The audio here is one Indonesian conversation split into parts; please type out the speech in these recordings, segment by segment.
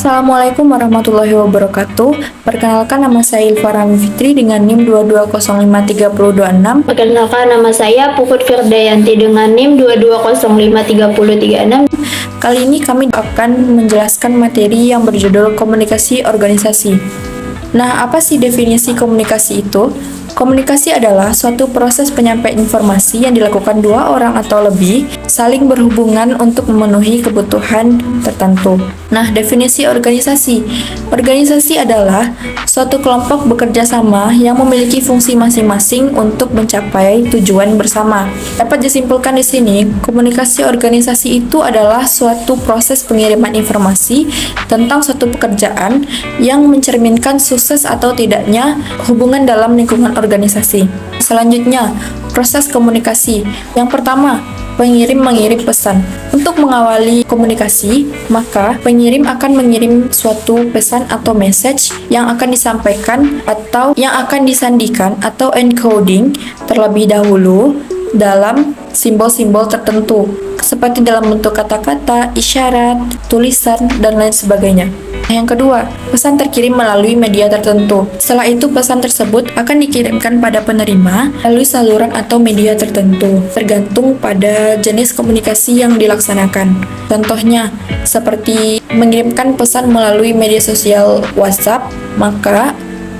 Assalamualaikum warahmatullahi wabarakatuh. Perkenalkan, nama saya Ilfara Fitri dengan NIM 220533026. Perkenalkan, nama saya Puput Firdayanti dengan NIM 220533036. Kali ini kami akan menjelaskan materi yang berjudul komunikasi organisasi. Nah, apa sih definisi komunikasi itu? Komunikasi adalah suatu proses penyampaian informasi yang dilakukan dua orang atau lebih saling berhubungan untuk memenuhi kebutuhan tertentu. Nah, definisi organisasi. Organisasi adalah suatu kelompok bekerja sama yang memiliki fungsi masing-masing untuk mencapai tujuan bersama. Dapat disimpulkan di sini, komunikasi organisasi itu adalah suatu proses pengiriman informasi tentang suatu pekerjaan yang mencerminkan sukses atau tidaknya hubungan dalam lingkungan organisasi. Selanjutnya, proses komunikasi. Yang pertama, pengirim mengirim pesan. Untuk mengawali komunikasi, maka pengirim akan mengirim suatu pesan atau message yang akan disampaikan atau yang akan disandikan atau encoding terlebih dahulu dalam simbol-simbol tertentu, seperti dalam bentuk kata-kata, isyarat, tulisan, dan lain sebagainya. Yang kedua, pesan terkirim melalui media tertentu. Setelah itu, pesan tersebut akan dikirimkan pada penerima melalui saluran atau media tertentu, tergantung pada jenis komunikasi yang dilaksanakan. Contohnya, seperti mengirimkan pesan melalui media sosial WhatsApp, maka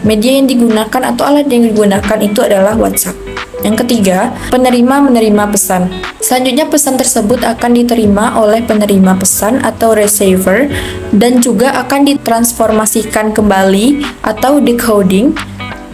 media yang digunakan atau alat yang digunakan itu adalah WhatsApp. Yang ketiga, penerima menerima pesan. Selanjutnya, pesan tersebut akan diterima oleh penerima pesan atau receiver dan juga akan ditransformasikan kembali atau decoding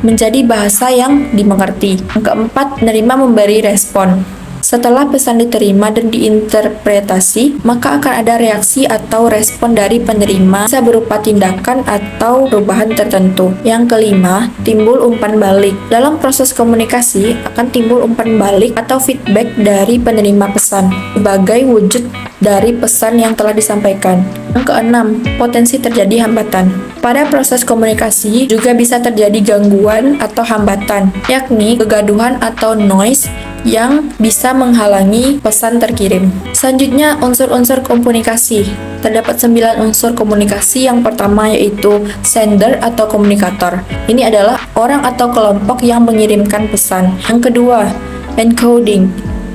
menjadi bahasa yang dimengerti. Yang keempat, penerima memberi respon. Setelah pesan diterima dan diinterpretasi, maka akan ada reaksi atau respon dari penerima, bisa berupa tindakan atau perubahan tertentu. Yang kelima, timbul umpan balik. Dalam proses komunikasi, akan timbul umpan balik atau feedback dari penerima pesan, sebagai wujud dari pesan yang telah disampaikan. Yang keenam, potensi terjadi hambatan. Pada proses komunikasi, juga bisa terjadi gangguan atau hambatan, yakni kegaduhan atau noise yang bisa menghalangi pesan terkirim. Selanjutnya, unsur-unsur komunikasi. Terdapat 9 unsur komunikasi. Yang pertama yaitu sender atau komunikator. Ini adalah orang atau kelompok yang mengirimkan pesan. Yang kedua, encoding,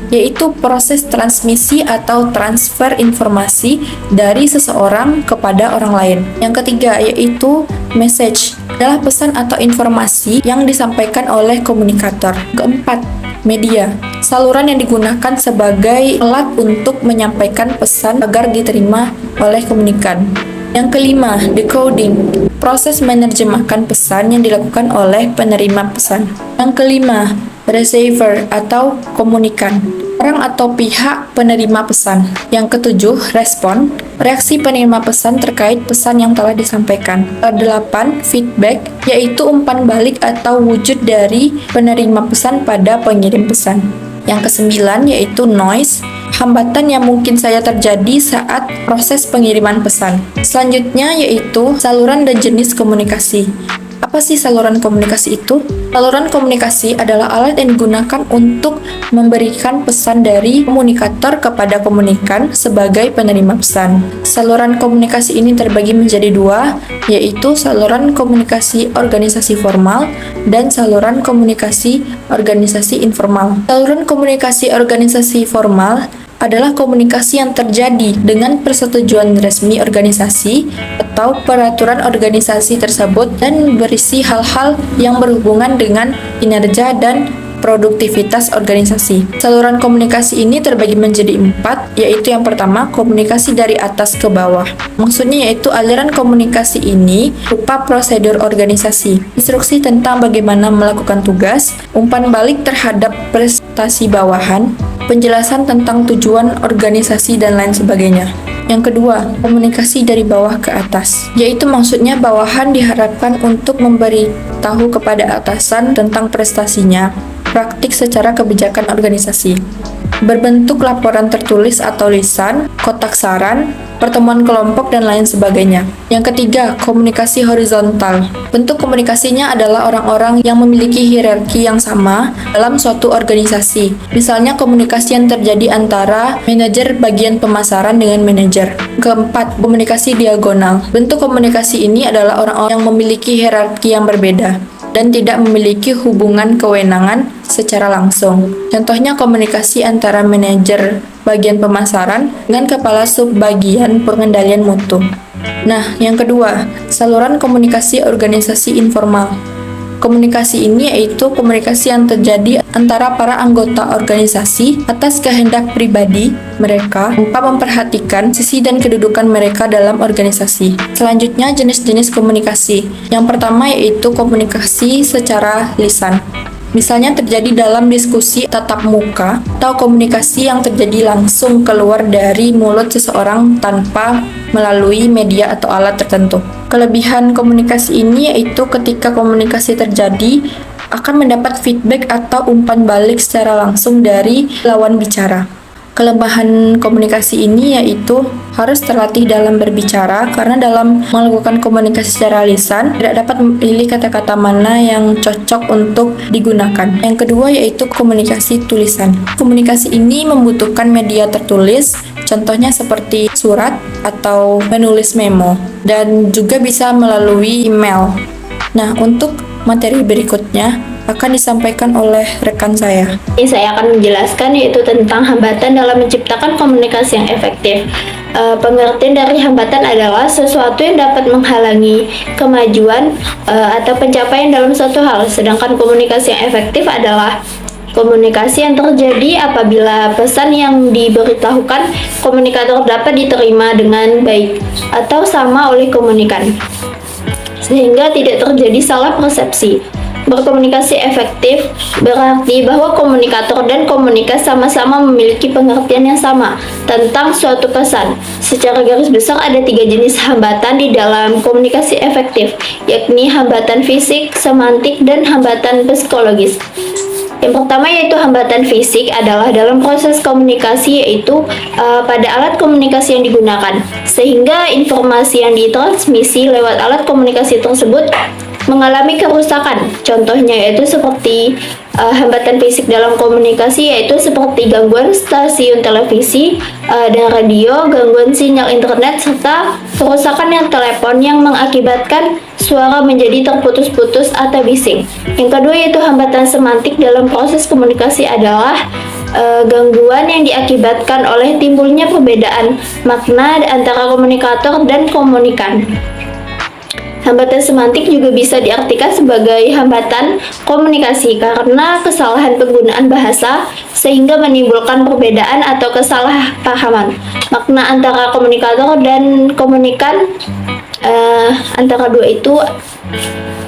yaitu proses transmisi atau transfer informasi dari seseorang kepada orang lain. Yang ketiga yaitu message, adalah pesan atau informasi yang disampaikan oleh komunikator. Keempat, media, saluran yang digunakan sebagai alat untuk menyampaikan pesan agar diterima oleh komunikan. Yang kelima, decoding, proses menerjemahkan pesan yang dilakukan oleh penerima pesan. Yang kelima, receiver atau komunikan, orang atau pihak penerima pesan. Yang ketujuh, respon, reaksi penerima pesan terkait pesan yang telah disampaikan. Kedelapan, feedback, yaitu umpan balik atau wujud dari penerima pesan pada pengirim pesan. Yang kesembilan yaitu noise, hambatan yang mungkin saja terjadi saat proses pengiriman pesan. Selanjutnya yaitu saluran dan jenis komunikasi. Apa sih saluran komunikasi itu? Saluran komunikasi adalah alat yang digunakan untuk memberikan pesan dari komunikator kepada komunikan sebagai penerima pesan. Saluran komunikasi ini terbagi menjadi dua, yaitu saluran komunikasi organisasi formal dan saluran komunikasi organisasi informal. Saluran komunikasi organisasi formal adalah komunikasi yang terjadi dengan persetujuan resmi organisasi atau peraturan organisasi tersebut dan berisi hal-hal yang berhubungan dengan kinerja dan produktivitas organisasi. Saluran komunikasi ini terbagi menjadi 4, yaitu yang pertama, komunikasi dari atas ke bawah. Maksudnya yaitu aliran komunikasi ini berupa prosedur organisasi, instruksi tentang bagaimana melakukan tugas, umpan balik terhadap prestasi bawahan, penjelasan tentang tujuan organisasi, dan lain sebagainya. Yang kedua, komunikasi dari bawah ke atas, yaitu maksudnya bawahan diharapkan untuk memberitahu kepada atasan tentang prestasinya, praktik secara kebijakan organisasi. Berbentuk laporan tertulis atau lisan, kotak saran, pertemuan kelompok, dan lain sebagainya. Yang ketiga, komunikasi horizontal. Bentuk komunikasinya adalah orang-orang yang memiliki hierarki yang sama dalam suatu organisasi. Misalnya komunikasi yang terjadi antara manajer bagian pemasaran dengan manajer. Keempat, komunikasi diagonal. Bentuk komunikasi ini adalah orang-orang yang memiliki hierarki yang berbeda dan tidak memiliki hubungan kewenangan secara langsung. Contohnya komunikasi antara manajer bagian pemasaran dengan kepala subbagian pengendalian mutu. Nah, yang kedua, saluran komunikasi organisasi informal. Komunikasi ini yaitu komunikasi yang terjadi antara para anggota organisasi atas kehendak pribadi mereka tanpa memperhatikan sisi dan kedudukan mereka dalam organisasi. Selanjutnya, jenis-jenis komunikasi. Yang pertama yaitu komunikasi secara lisan. Misalnya terjadi dalam diskusi tatap muka atau komunikasi yang terjadi langsung keluar dari mulut seseorang tanpa melalui media atau alat tertentu. Kelebihan komunikasi ini yaitu ketika komunikasi terjadi akan mendapat feedback atau umpan balik secara langsung dari lawan bicara. Kelemahan komunikasi ini yaitu harus terlatih dalam berbicara karena dalam melakukan komunikasi secara lisan tidak dapat memilih kata-kata mana yang cocok untuk digunakan. Yang kedua yaitu komunikasi tulisan. Komunikasi ini membutuhkan media tertulis, contohnya seperti surat atau menulis memo, dan juga bisa melalui email. Nah, untuk materi berikutnya akan disampaikan oleh rekan saya. Ini saya akan menjelaskan yaitu tentang hambatan dalam menciptakan komunikasi yang efektif. Pengertian dari hambatan adalah sesuatu yang dapat menghalangi kemajuan atau pencapaian dalam suatu hal. Sedangkan komunikasi yang efektif adalah komunikasi yang terjadi apabila pesan yang diberitahukan komunikator dapat diterima dengan baik atau sama oleh komunikan, sehingga tidak terjadi salah persepsi. Berkomunikasi efektif berarti bahwa komunikator dan komunikas sama-sama memiliki pengertian yang sama tentang suatu pesan. Secara garis besar ada 3 jenis hambatan di dalam komunikasi efektif, yakni hambatan fisik, semantik, dan hambatan psikologis. Yang pertama yaitu hambatan fisik adalah dalam proses komunikasi yaitu pada alat komunikasi yang digunakan, sehingga informasi yang ditransmisi lewat alat komunikasi tersebut mengalami kerusakan. Contohnya yaitu seperti hambatan fisik dalam komunikasi yaitu seperti gangguan stasiun televisi dan radio, gangguan sinyal internet, serta kerusakan yang telepon yang mengakibatkan suara menjadi terputus-putus atau bising. Yang kedua yaitu hambatan semantik dalam proses komunikasi adalah gangguan yang diakibatkan oleh timbulnya perbedaan makna antara komunikator dan komunikan. Hambatan semantik juga bisa diartikan sebagai hambatan komunikasi karena kesalahan penggunaan bahasa sehingga menimbulkan perbedaan atau kesalahpahaman makna antara komunikator dan komunikan. Antara dua itu.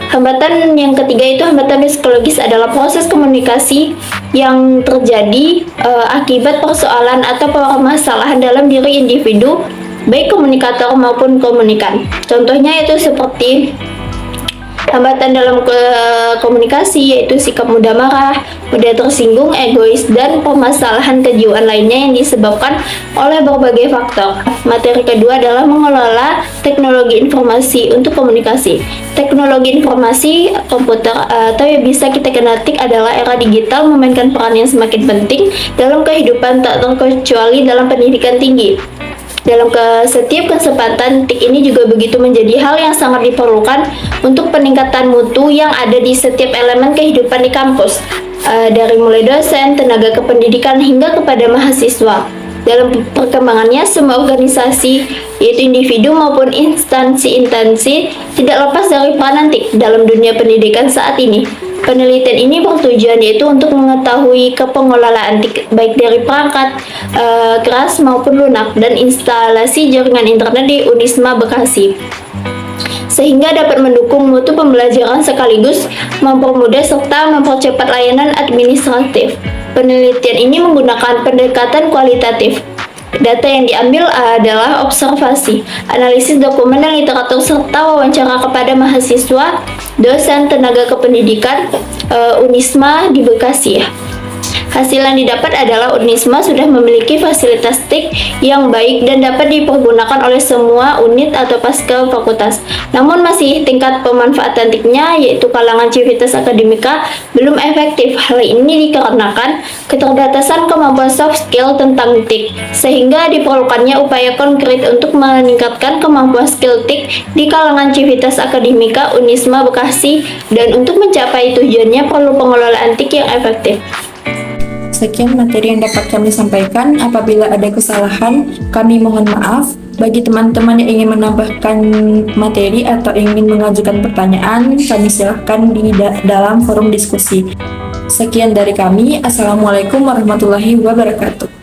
Hambatan yang ketiga itu hambatan psikologis adalah proses komunikasi yang terjadi akibat persoalan atau permasalahan dalam diri individu, baik komunikator maupun komunikan. Contohnya itu seperti hambatan dalam komunikasi yaitu sikap mudah marah, mudah tersinggung, egois, dan permasalahan kejiwaan lainnya yang disebabkan oleh berbagai faktor. Materi kedua adalah mengelola teknologi informasi untuk komunikasi. Teknologi informasi komputer atau yang bisa kita kenal TIK adalah era digital memainkan peran yang semakin penting dalam kehidupan tak terkecuali dalam pendidikan tinggi. Dalam setiap kesempatan, TIK ini juga begitu menjadi hal yang sangat diperlukan untuk peningkatan mutu yang ada di setiap elemen kehidupan di kampus, dari mulai dosen, tenaga kependidikan, hingga kepada mahasiswa. Dalam perkembangannya, semua organisasi, yaitu individu maupun instansi-instansi, tidak lepas dari peranan TIK dalam dunia pendidikan saat ini. Penelitian ini bertujuan yaitu untuk mengetahui kepengelolaan TIK baik dari perangkat keras maupun lunak dan instalasi jaringan internet di Unisma Bekasi, sehingga dapat mendukung mutu pembelajaran sekaligus mempermudah serta mempercepat layanan administratif. Penelitian ini menggunakan pendekatan kualitatif. Data yang diambil adalah observasi, analisis dokumen dan literatur, serta wawancara kepada mahasiswa, dosen, tenaga kependidikan Unisma di Bekasi. Hasil yang didapat adalah Unisma sudah memiliki fasilitas TIK yang baik dan dapat dipergunakan oleh semua unit atau pasca fakultas. Namun masih tingkat pemanfaatan TIK-nya yaitu kalangan Civitas Akademika belum efektif. Hal ini dikarenakan keterbatasan kemampuan soft skill tentang TIK, sehingga diperlukannya upaya konkret untuk meningkatkan kemampuan skill TIK di kalangan Civitas Akademika Unisma Bekasi, dan untuk mencapai tujuannya perlu pengelolaan TIK yang efektif. Sekian materi yang dapat kami sampaikan. Apabila ada kesalahan, kami mohon maaf. Bagi teman-teman yang ingin menambahkan materi atau ingin mengajukan pertanyaan, kami silahkan di dalam forum diskusi. Sekian dari kami. Assalamualaikum warahmatullahi wabarakatuh.